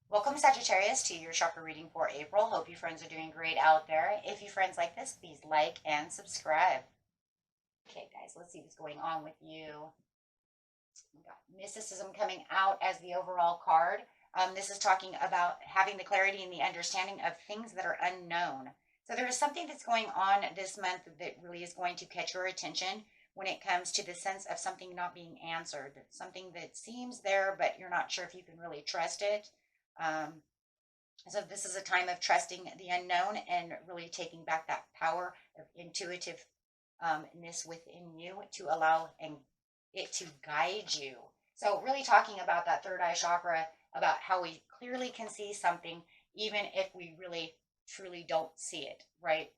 Welcome, Sagittarius, to your chakra reading for April. Hope you friends are doing great out there. If you friends like this, please like and subscribe. Okay, guys, let's see what's going on with you. We got mysticism coming out as the overall card. This is talking about having the clarity and the understanding of things that are unknown. So there is something that's going on this month that really is going to catch your attention when it comes to the sense of something not being answered, something that seems there, but you're not sure if you can really trust it. Um, so this is a time of trusting the unknown and really taking back that power of intuitiveness within you to allow and it to guide you. So really talking about that third eye chakra, about how we clearly can see something, even if we really truly don't see it, right?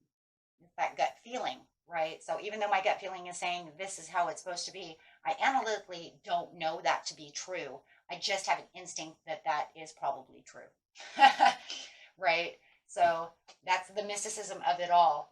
It's that gut feeling, right? So even though my gut feeling is saying this is how it's supposed to be, I analytically don't know that to be true. I just have an instinct that that is probably true. Right? So that's the mysticism of it all.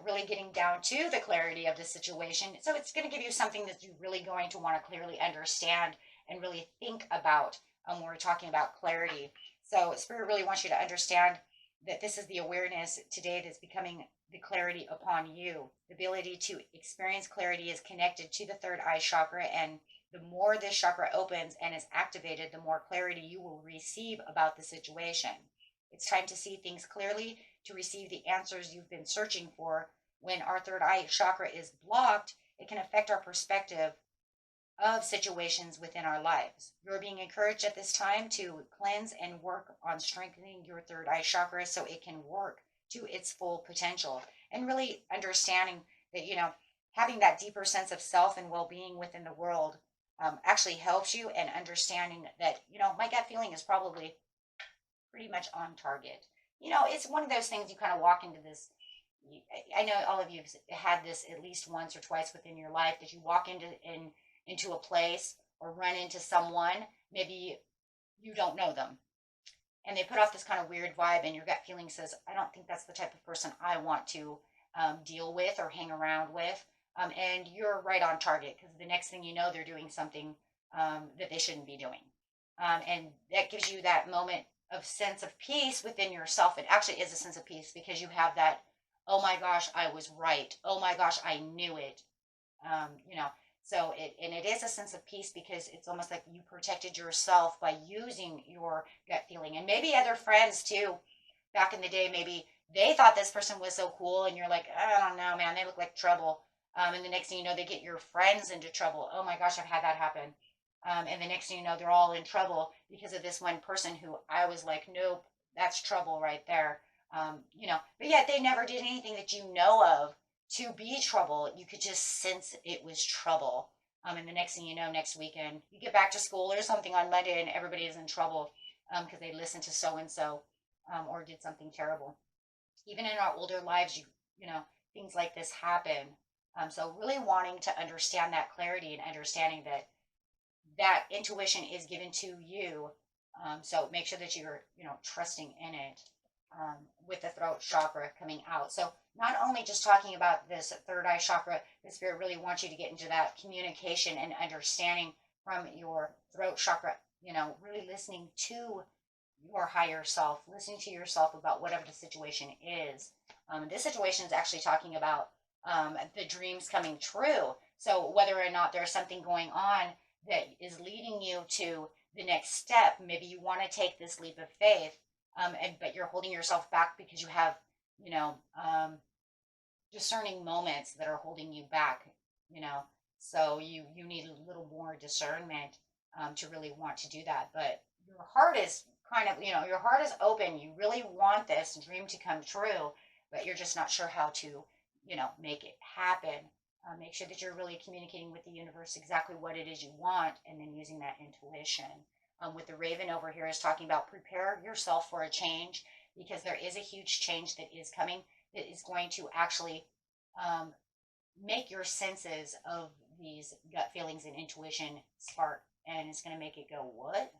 Really getting down to the clarity of the situation. So it's going to give you something that you're really going to want to clearly understand and really think about when we're talking about clarity. So Spirit really wants you to understand that this is the awareness today that's becoming the clarity upon you. The ability to experience clarity is connected to the third eye chakra, and the more this chakra opens and is activated, the more clarity you will receive about the situation. It's time to see things clearly, to receive the answers you've been searching for. When our third eye chakra is blocked, it can affect our perspective of situations within our lives. You're being encouraged at this time to cleanse and work on strengthening your third eye chakra so it can work to its full potential, and really understanding that, having that deeper sense of self and well-being within the world actually helps you, and understanding that, my gut feeling is probably pretty much on target. It's one of those things you kind of walk into this. I know all of you have had this at least once or twice within your life, that you walk into a place or run into someone, maybe you don't know them, and they put off this kind of weird vibe, and your gut feeling says, I don't think that's the type of person I want to deal with or hang around with. And you're right on target, because the next thing you know, they're doing something that they shouldn't be doing. And that gives you that moment of sense of peace within yourself. It actually is a sense of peace, because you have that, oh my gosh, I was right. Oh my gosh, I knew it. Um, you know, so it is a sense of peace, because it's almost like you protected yourself by using your gut feeling. And maybe other friends too, back in the day, maybe they thought this person was so cool, and you're like, I don't know, man, they look like trouble. And the next thing you know, they get your friends into trouble. Oh my gosh, I've had that happen. And the next thing you know, they're all in trouble because of this one person who I was like, nope, that's trouble right there. But yet they never did anything that you know of to be trouble. You could just sense it was trouble. And the next thing you know, next weekend, you get back to school or something on Monday, and everybody is in trouble because they listened to so and so or did something terrible. Even in our older lives, things like this happen. So really wanting to understand that clarity and understanding that intuition is given to you. So make sure that you're, trusting in it, with the throat chakra coming out. So not only just talking about this third eye chakra, the Spirit really wants you to get into that communication and understanding from your throat chakra, really listening to your higher self, listening to yourself about whatever the situation is. This situation is actually talking about the dreams coming true. So whether or not there's something going on that is leading you to the next step, maybe you want to take this leap of faith, but you're holding yourself back because you have, you know, um, discerning moments that are holding you back. You know, so you need a little more discernment to really want to do that. But your heart is kind of, your heart is open. You really want this dream to come true, but you're just not sure how to, make it happen. Make sure that you're really communicating with the universe exactly what it is you want, and then using that intuition. with the Raven over here is talking about prepare yourself for a change, because there is a huge change that is coming that is going to actually um, make your senses of these gut feelings and intuition spark, and it's going to make it go, what?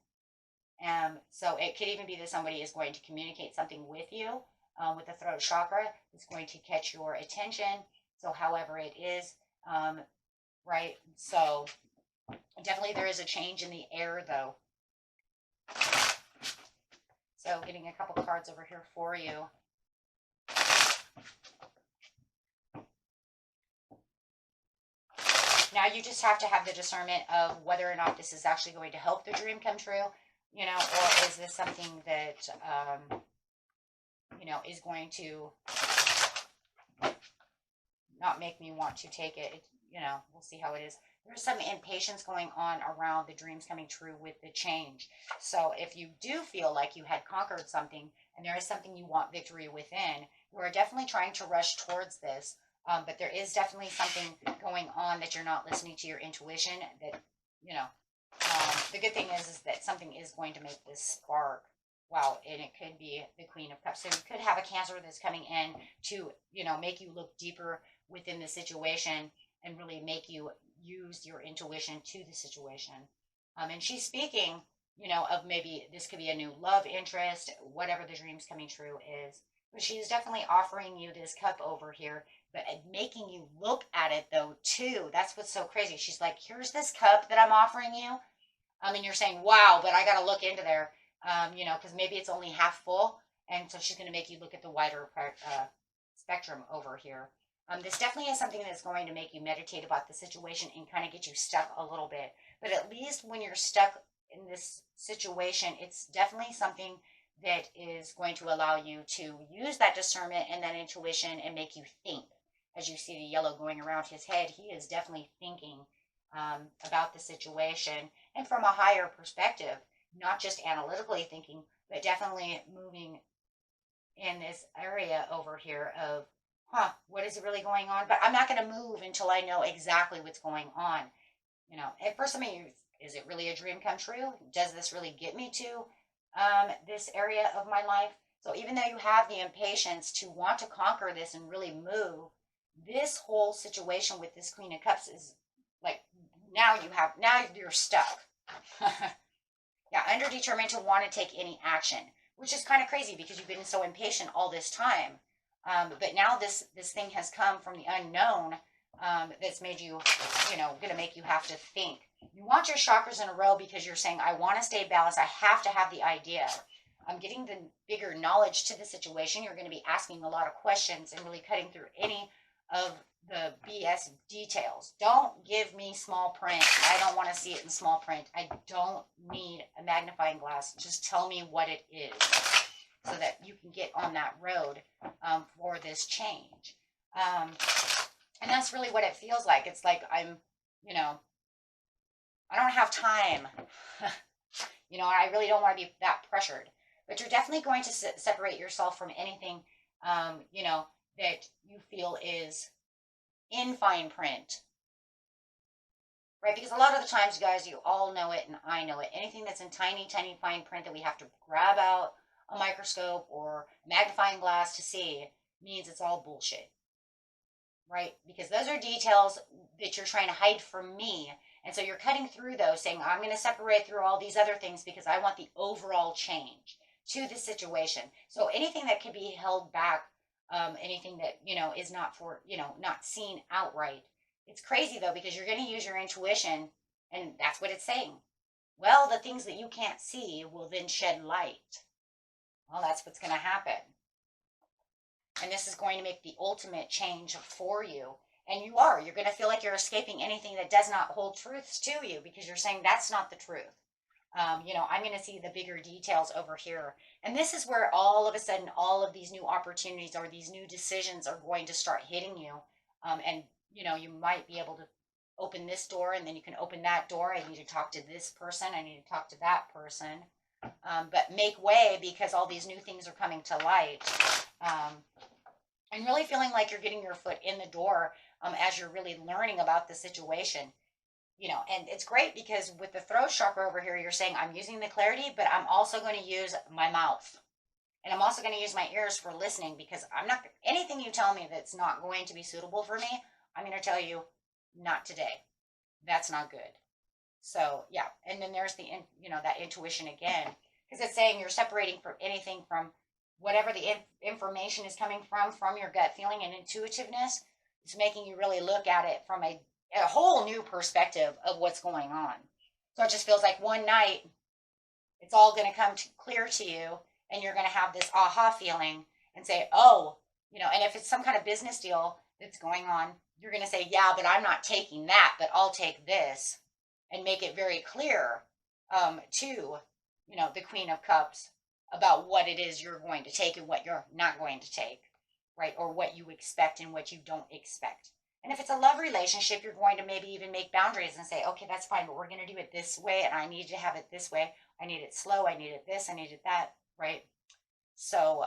So it could even be that somebody is going to communicate something with you with the throat chakra. It's going to catch your attention. So however it is, right? So definitely there is a change in the air though. So getting a couple cards over here for you. Now you just have to have the discernment of whether or not this is actually going to help the dream come true, you know, or is this something that, you know, is going to not make me want to take it. You know, we'll see how it is. There's some impatience going on around the dreams coming true with the change. So if you do feel like you had conquered something and there is something you want victory within, we're definitely trying to rush towards this. But there is definitely something going on that you're not listening to your intuition that, you know, the good thing is that something is going to make this spark. Wow, and it could be the Queen of Cups. So you could have a Cancer that's coming in to, you know, make you look deeper within the situation and really make you use your intuition to the situation. And she's speaking, you know, of maybe this could be a new love interest, whatever the dream's coming true is. But she's definitely offering you this cup over here, but making you look at it though too. That's what's so crazy. She's like, here's this cup that I'm offering you. And you're saying, wow, but I got to look into there, you know, because maybe it's only half full. And so she's going to make you look at the wider spectrum over here. This definitely is something that's going to make you meditate about the situation and kind of get you stuck a little bit. But at least when you're stuck in this situation, it's definitely something that is going to allow you to use that discernment and that intuition and make you think. As you see the yellow going around his head, he is definitely thinking about the situation and from a higher perspective, not just analytically thinking, but definitely moving in this area over here of, what is really going on? But I'm not going to move until I know exactly what's going on. You know, and for some of you, is it really a dream come true? Does this really get me to this area of my life? So even though you have the impatience to want to conquer this and really move, this whole situation with this Queen of Cups is like, now you're stuck. Yeah, underdetermined to want to take any action, which is kind of crazy because you've been so impatient all this time. But now this thing has come from the unknown that's made you, you know, going to make you have to think. You want your chakras in a row because you're saying, I want to stay balanced. I have to have the idea. I'm getting the bigger knowledge to the situation. You're going to be asking a lot of questions and really cutting through any of the BS details. Don't give me small print. I don't want to see it in small print. I don't need a magnifying glass. Just tell me what it is, so that you can get on that road for this change. And that's really what it feels like. It's like I'm, you know, I don't have time. You know, I really don't want to be that pressured. But you're definitely going to separate yourself from anything, you know, that you feel is in fine print. Right? Because a lot of the times, guys, you all know it and I know it. Anything that's in tiny, tiny fine print that we have to grab out a microscope or a magnifying glass to see means it's all bullshit. Right? Because those are details that you're trying to hide from me. And so you're cutting through those, saying, I'm going to separate through all these other things because I want the overall change to the situation. So anything that could be held back, anything that, you know, is not for, you know, not seen outright. It's crazy though, because you're going to use your intuition, and that's what it's saying. Well, the things that you can't see will then shed light. Well, that's what's going to happen. And this is going to make the ultimate change for you. And you're going to feel like you're escaping anything that does not hold truths to you, because you're saying that's not the truth. You know, I'm going to see the bigger details over here. And this is where all of a sudden, all of these new opportunities or these new decisions are going to start hitting you. And, you know, you might be able to open this door, and then you can open that door. I need to talk to this person. I need to talk to that person. But make way, because all these new things are coming to light. And really feeling like you're getting your foot in the door as you're really learning about the situation. you know, and it's great because with the throat chakra over here, you're saying I'm using the clarity, but I'm also going to use my mouth. And I'm also going to use my ears for listening, because I'm not, anything you tell me that's not going to be suitable for me, I'm going to tell you, not today. That's not good. So yeah, and then there's the, you know, that intuition again, because it's saying you're separating from anything from whatever the information is coming from your gut feeling and intuitiveness. It's making you really look at it from a whole new perspective of what's going on. So it just feels like one night it's all going to come clear to you, and you're going to have this aha feeling and say, oh, you know, and if it's some kind of business deal that's going on, you're going to say, yeah, but I'm not taking that, but I'll take this, and make it very clear to, you know, the Queen of Cups about what it is you're going to take and what you're not going to take, right? Or what you expect and what you don't expect. And if it's a love relationship, you're going to maybe even make boundaries and say, okay, that's fine, but we're going to do it this way, and I need to have it this way. I need it slow. I need it this. I need it that, right? So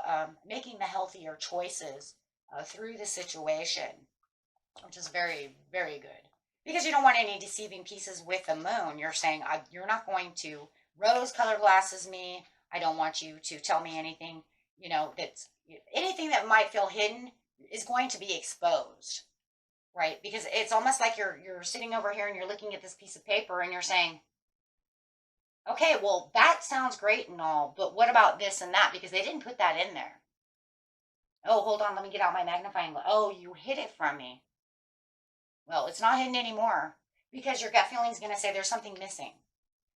making the healthier choices through the situation, which is very, very good. Because you don't want any deceiving pieces with the moon. You're saying, you're not going to rose-colored glasses me. I don't want you to tell me anything, you know, that's anything that might feel hidden is going to be exposed, right? Because it's almost like you're sitting over here and you're looking at this piece of paper and you're saying, okay, well, that sounds great and all, but what about this and that? Because they didn't put that in there. Oh, hold on, let me get out my magnifying glass. Oh, you hid it from me. Well, it's not hidden anymore, because your gut feeling is going to say there's something missing.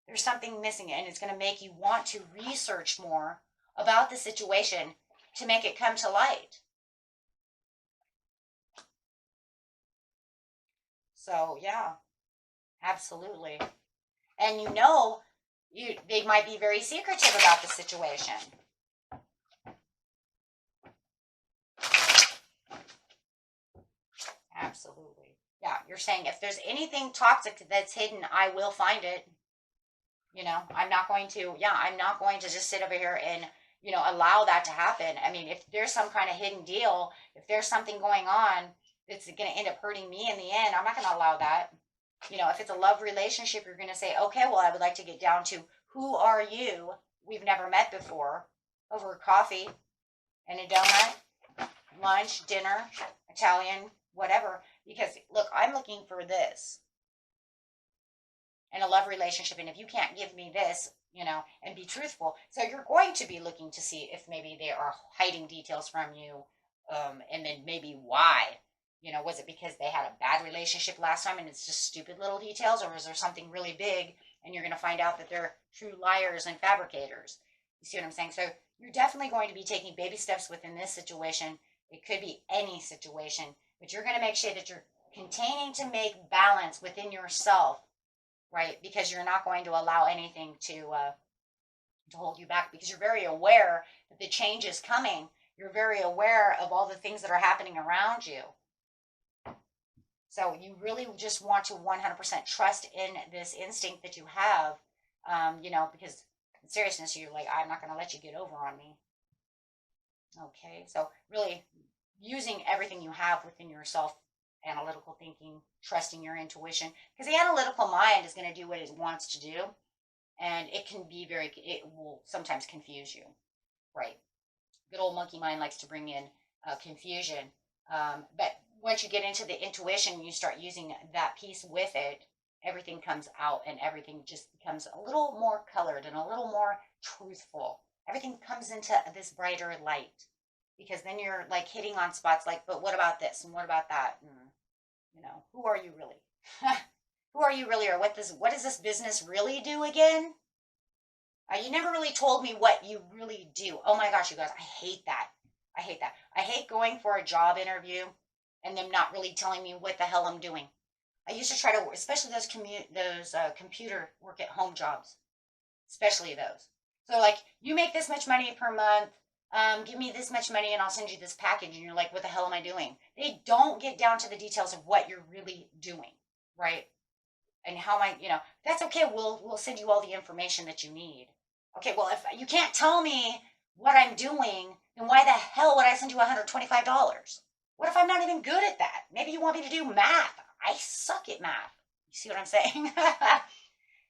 There's something missing, and it's going to make you want to research more about the situation to make it come to light. So, yeah, absolutely. And you know, they might be very secretive about the situation. Absolutely. Yeah, you're saying if there's anything toxic that's hidden, I will find it. You know, I'm not going to just sit over here and, you know, allow that to happen. I mean, if there's some kind of hidden deal, if there's something going on that's going to end up hurting me in the end, I'm not going to allow that. You know, if it's a love relationship, you're going to say, okay, well, I would like to get down to who are you? We've never met before, over coffee and a donut, lunch, dinner, Italian, whatever. Because look, I'm looking for this in a love relationship. And if you can't give me this, you know, and be truthful, so you're going to be looking to see if maybe they are hiding details from you, and then maybe why. You know, was it because they had a bad relationship last time and it's just stupid little details, or is there something really big and you're going to find out that they're true liars and fabricators? You see what I'm saying? So you're definitely going to be taking baby steps within this situation. It could be any situation, but you're going to make sure that you're continuing to make balance within yourself, right? Because you're not going to allow anything to hold you back, because you're very aware that the change is coming. You're very aware of all the things that are happening around you. So you really just want to 100% trust in this instinct that you have, you know, because in seriousness, you're like, I'm not going to let you get over on me. Okay, so really using everything you have within yourself, analytical thinking, trusting your intuition, because the analytical mind is going to do what it wants to do, and it will sometimes confuse you, right? Good old monkey mind likes to bring in confusion, but once you get into the intuition, you start using that piece with it, everything comes out and everything just becomes a little more colored and a little more truthful. Everything comes into this brighter light, because then you're like hitting on spots like, but what about this and what about that? And, you know, who are you really? Who are you really? Or what does this business really do again? You never really told me what you really do. Oh my gosh, you guys, I hate that. I hate that. I hate going for a job interview and them not really telling me what the hell I'm doing. I used to try to, especially those computer work at home jobs, especially those. So like, you make this much money per month, give me this much money and I'll send you this package. And you're like, what the hell am I doing? They don't get down to the details of what you're really doing, right? And how am I, you know, that's okay. We'll send you all the information that you need. Okay, well, if you can't tell me what I'm doing, then why the hell would I send you $125? What if I'm not even good at that? Maybe you want me to do math. I suck at math. see what I'm saying?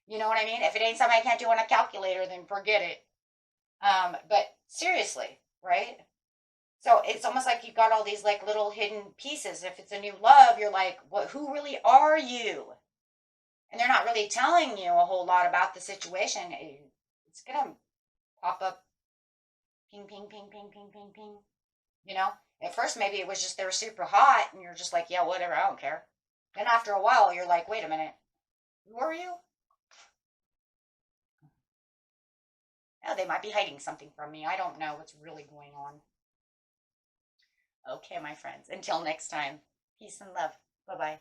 You know what I mean? If it ain't something I can't do on a calculator, then forget it. But seriously, right? So it's almost like you got all these like little hidden pieces. If it's a new love, you're like, what, who really are you? And they're not really telling you a whole lot about the situation. It's going to pop up ping, ping, ping, ping, ping, ping, ping. You know, at first maybe it was just they were super hot and you're just like, yeah, whatever, I don't care. Then after a while, you're like, wait a minute, who are you? Oh, they might be hiding something from me. I don't know what's really going on. Okay, my friends, until next time, peace and love. Bye-bye.